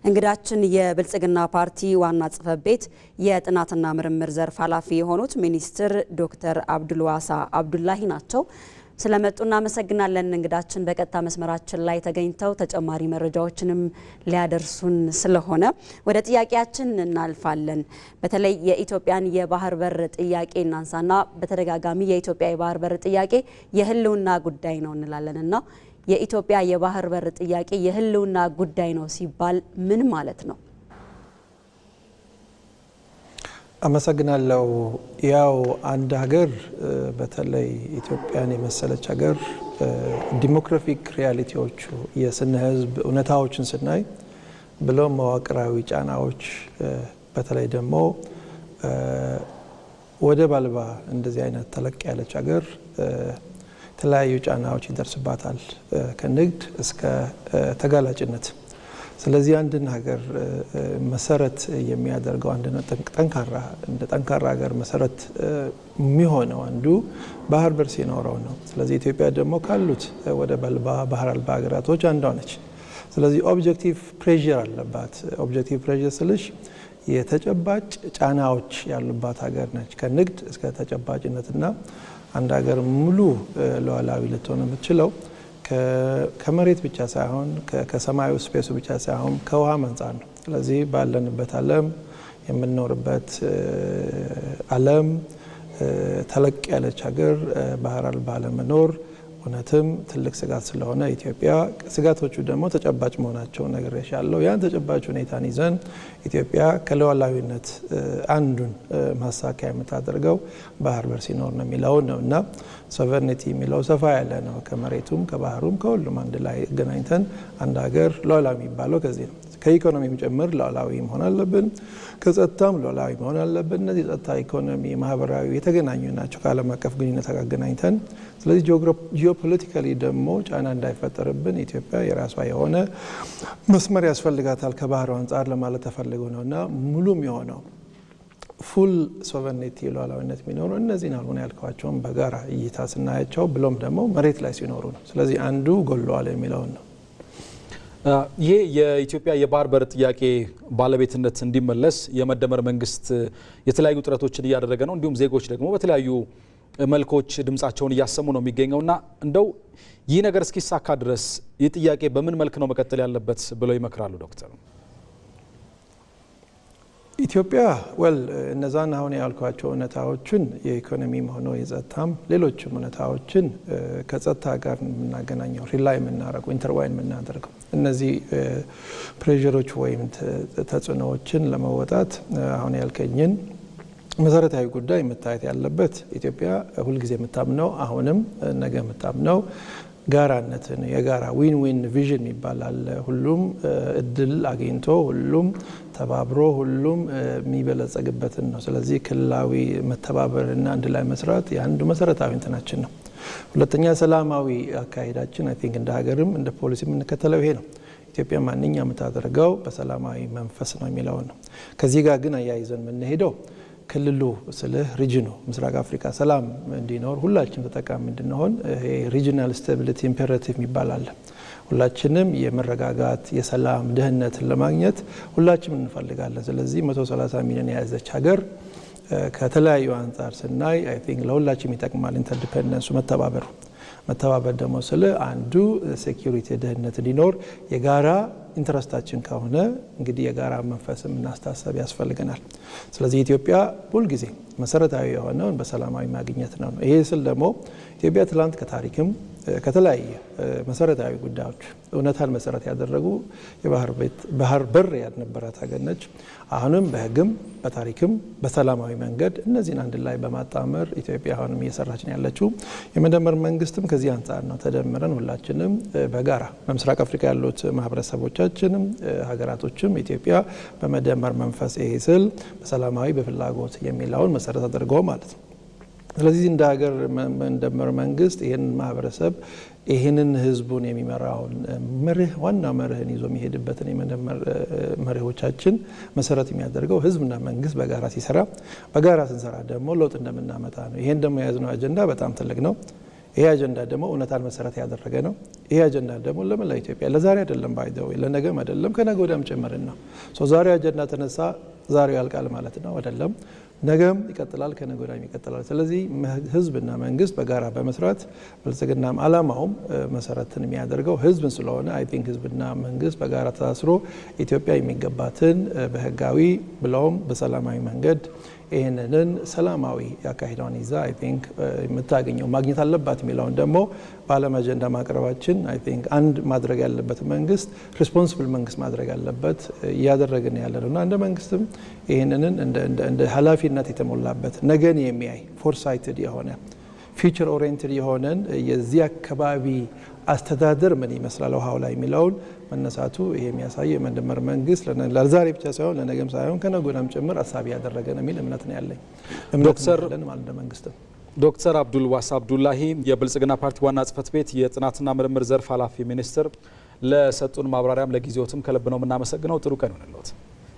እንግዳችን የብልጽግና ፓርቲ ዋና ጽሕፈት ቤት የጥናትና ምርምር ዘርፍ ኃላፊ የሆኑት ሚኒስትር ዶክተር አብዱልዋሳ አብዱላሂ ናቸው። ስለመጡና እናመሰግናለን። እንግዳችን በቀጥታ መስመራችን ላይ ተገኝተው ተጨማሪ መረጃዎችንም ሊያደርሱን ስለሆነ ወደ ጥያቄያችን እናልፋለን። በተለይ የኢትዮጵያን የባህር በር ጥያቄ እናንሳና በተደጋጋሚ የኢትዮጵያ የባህር በር ጥያቄ የህልውና ጉዳይ ነው እንላለንና የኢትዮጵያ የባህር በር ጥያቄ የህልውና ጉዳይ ነው ሲባል ምን ማለት ነው? አመሰግናለሁ። ያው አንድ ሀገር በተለይ ኢትዮጵያን የመሰለች ሀገር ዲሞክራቲክ ሪያሊቲዎቹ የስነ ህዝብ እውነታዎችን ስናይ ብሎም መዋቅራዊ ጫናዎች በተለይ ደግሞ ወደብ አልባ እንደዚህ አይነት ተለቅ ያለች ሀገር የተለያዩ ጫናዎች ይደርስባታል ከንግድ እስከ ተጋላጭነት። ስለዚህ አንድን ሀገር መሰረት የሚያደርገው አንድ ጠንካራ ሀገር መሰረት የሚሆነው አንዱ ባህር በር ሲኖረው ነው። ስለዚህ ኢትዮጵያ ደግሞ ካሉት ወደብ አልባ ባህር አልባ ሀገራቶች አንዷ ነች። ስለዚህ ኦብጀክቲቭ ፕሬዠር አለባት። ኦብጀክቲቭ ፕሬዠር ስልሽ የተጨባጭ ጫናዎች ያሉባት ሀገር ነች ከንግድ እስከ ተጨባጭነትና አንድ ሀገር ሙሉ ሉዓላዊ ልትሆን የምትችለው ከመሬት ብቻ ሳይሆን ከሰማዩ ስፔሱ ብቻ ሳይሆን ከውሃም አንጻር ነው። ስለዚህ ባለንበት ዓለም የምንኖርበት ዓለም ተለቅ ያለች ሀገር ባህር አልባ ለመኖር እውነትም ትልቅ ስጋት ስለሆነ ኢትዮጵያ ስጋቶቹ ደግሞ ተጨባጭ መሆናቸው ነግሬሻለሁ። ያን ተጨባጭ ሁኔታን ይዘን ኢትዮጵያ ከሉዓላዊነት አንዱን ማሳካያ የምታደርገው ባህር በር ሲኖር ነው የሚለው ነው እና ሶቨርኒቲ የሚለው ሰፋ ያለ ነው። ከመሬቱም ከባህሩም ከሁሉም አንድ ላይ ገናኝተን አንድ ሀገር ሉዓላዊ የሚባለው ከዚህ ነው። ከኢኮኖሚም ጭምር ሉዓላዊ መሆን አለብን። ከጸጥታም ሉዓላዊ መሆን አለብን። እነዚህ ጸጥታ፣ ኢኮኖሚ፣ ማህበራዊ የተገናኙ ናቸው ከዓለም አቀፍ ግንኙነት ጋር አገናኝተን። ስለዚህ ጂኦፖለቲካሊ ደግሞ ጫና እንዳይፈጠርብን ኢትዮጵያ የራሷ የሆነ መስመር ያስፈልጋታል ከባህሩ አንጻር ለማለት ተፈልጎ ነውና ሙሉም የሆነው ፉል ሶቨርኒቲ ሉዓላዊነት የሚኖረው እነዚህን አልሆነ ያልኳቸውን በጋራ እይታ ስናያቸው ብሎም ደግሞ መሬት ላይ ሲኖሩ ነው። ስለዚህ አንዱ ጎሏል የሚለውን ነው። ይህ የኢትዮጵያ የባህር በር ጥያቄ ባለቤትነት እንዲመለስ የመደመር መንግስት የተለያዩ ጥረቶችን እያደረገ ነው። እንዲሁም ዜጎች ደግሞ በተለያዩ መልኮች ድምጻቸውን እያሰሙ ነው የሚገኘውና እንደው ይህ ነገር እስኪሳካ ድረስ ይህ ጥያቄ በምን መልክ ነው መቀጠል ያለበት ብለው ይመክራሉ ዶክተር? ኢትዮጵያ እነዛን አሁን ያልኳቸው እውነታዎችን የኢኮኖሚም ሆኖ የጸጥታም ሌሎችም እውነታዎችን ከጸጥታ ጋር የምናገናኘው ሪላይ የምናደርገው ኢንተርዋይን የምናደርገው እነዚህ ፕሬዠሮች ወይም ተጽዕኖዎችን ለመወጣት አሁን ያልከኝን መሰረታዊ ጉዳይ መታየት ያለበት ኢትዮጵያ ሁልጊዜ የምታምነው አሁንም ነገ የምታምነው ጋራነትን የጋራ ዊን ዊን ቪዥን ይባላል። ሁሉም እድል አግኝቶ ሁሉም ተባብሮ ሁሉም የሚበለጸግበትን ነው። ስለዚህ ክልላዊ መተባበርና አንድ ላይ መስራት የአንዱ መሰረታዊ እንትናችን ነው። ሁለተኛ ሰላማዊ አካሄዳችን አይ ቲንክ እንደ ሀገርም እንደ ፖሊሲ የምንከተለው ይሄ ነው። ኢትዮጵያ ማንኛውም የምታደርገው በሰላማዊ መንፈስ ነው የሚለው ነው። ከዚህ ጋር ግን አያይዘን የምንሄደው ክልሉ ስልህ ሪጅኑ ምስራቅ አፍሪካ ሰላም እንዲኖር ሁላችን ተጠቃሚ እንድንሆን ሪጂናል ስታቢሊቲ ኢምፔራቲቭ ይባላል። ሁላችንም የመረጋጋት የሰላም ደህንነትን ለማግኘት ሁላችንም እንፈልጋለን። ስለዚህ 130 ሚሊዮን የያዘች ሀገር ከተለያዩ አንጻር ስናይ አይ ቲንክ ለሁላችንም ይጠቅማል። ኢንተርዲፔንደንሱ መተባበር ደግሞ ስለ አንዱ ሴኩሪቲ ደህንነት እንዲኖር የጋራ ኢንተረስታችን ከሆነ እንግዲህ የጋራ መንፈስም እናስተሳሰብ ያስፈልገናል። ስለዚህ ኢትዮጵያ ሁል ጊዜ መሰረታዊ የሆነውን በሰላማዊ ማግኘት ነው። ይሄ ስል ደግሞ ኢትዮጵያ ትላንት ከታሪክም ከተለያየ መሰረታዊ ጉዳዮች እውነታን መሰረት ያደረጉ የባህር በር ያልነበራት ሀገር ነች። አሁንም በህግም በታሪክም በሰላማዊ መንገድ እነዚህን አንድ ላይ በማጣመር ኢትዮጵያ አሁንም እየሰራች ነው ያለችው። የመደመር መንግስትም ከዚህ አንጻር ነው ተደምረን ሁላችንም በጋራ በምስራቅ አፍሪካ ያሉት ማህበረሰቦቻችንም ሀገራቶችም ኢትዮጵያ በመደመር መንፈስ ይሄ ስል በሰላማዊ በፍላጎት የሚለውን መሰረት አድርገው ማለት ነው። ስለዚህ እንደ ሀገር መደመር መንግስት ይህን ማህበረሰብ ይህንን ህዝቡን የሚመራውን መርህ ዋና መርህን ይዞ የሚሄድበትን የመደመር መርሆቻችን መሰረት የሚያደርገው ህዝብና መንግስት በጋራ ሲሰራ፣ በጋራ ስንሰራ ደግሞ ለውጥ እንደምናመጣ ነው። ይሄን ደግሞ የያዝነው አጀንዳ በጣም ትልቅ ነው። ይሄ አጀንዳ ደግሞ እውነታን መሰረት ያደረገ ነው። ይሄ አጀንዳ ደግሞ ለመላ ኢትዮጵያ ለዛሬ አይደለም ባይደው ለነገም አይደለም ከነገ ወዲያም ጭምርን ነው። ዛሬ አጀንዳ ተነሳ ዛሬው ያልቃል ማለት ነው አይደለም። ነገም ይቀጥላል ከነገ ወዲያም ይቀጥላል። ስለዚህ ህዝብና መንግስት በጋራ በመስራት ብልጽግናም አላማውም መሰረትን የሚያደርገው ህዝብን ስለሆነ አይ ቲንክ ህዝብና መንግስት በጋራ ተሳስሮ ኢትዮጵያ የሚገባትን በህጋዊ ብለውም በሰላማዊ መንገድ ይህንን ሰላማዊ ያካሂደውን ይዛ አይ ቲንክ የምታገኘው ማግኘት አለባት የሚለውን ደግሞ በዓለም አጀንዳ ማቅረባችን አይ ቲንክ አንድ ማድረግ ያለበት መንግስት ሪስፖንሲብል መንግስት ማድረግ ያለበት እያደረግን ያለ ነውና እንደ መንግስትም ይህንን እንደ ኃላፊነት የተሞላበት ነገን የሚያይ ፎርሳይትድ የሆነ ፊውቸር ኦሪየንትድ የሆነን የዚህ አካባቢ አስተዳደር ምን ይመስላል ውሃው ላይ የሚለውን መነሳቱ ይሄ የሚያሳየው የመደመር መንግስት ለዛሬ ብቻ ሳይሆን ለነገም ሳይሆን ከነገ ወዲያም ጭምር አሳቢ ያደረገ ነው የሚል እምነት ነው ያለኝ። ዶክተር አብዱልዋሳ አብዱላሂ የብልጽግና ፓርቲ ዋና ጽህፈት ቤት የጥናትና ምርምር ዘርፍ ኃላፊ ሚኒስትር ለሰጡን ማብራሪያም ለጊዜዎትም ከልብ ነው የምናመሰግነው። ጥሩ ቀን ይሁንልዎት።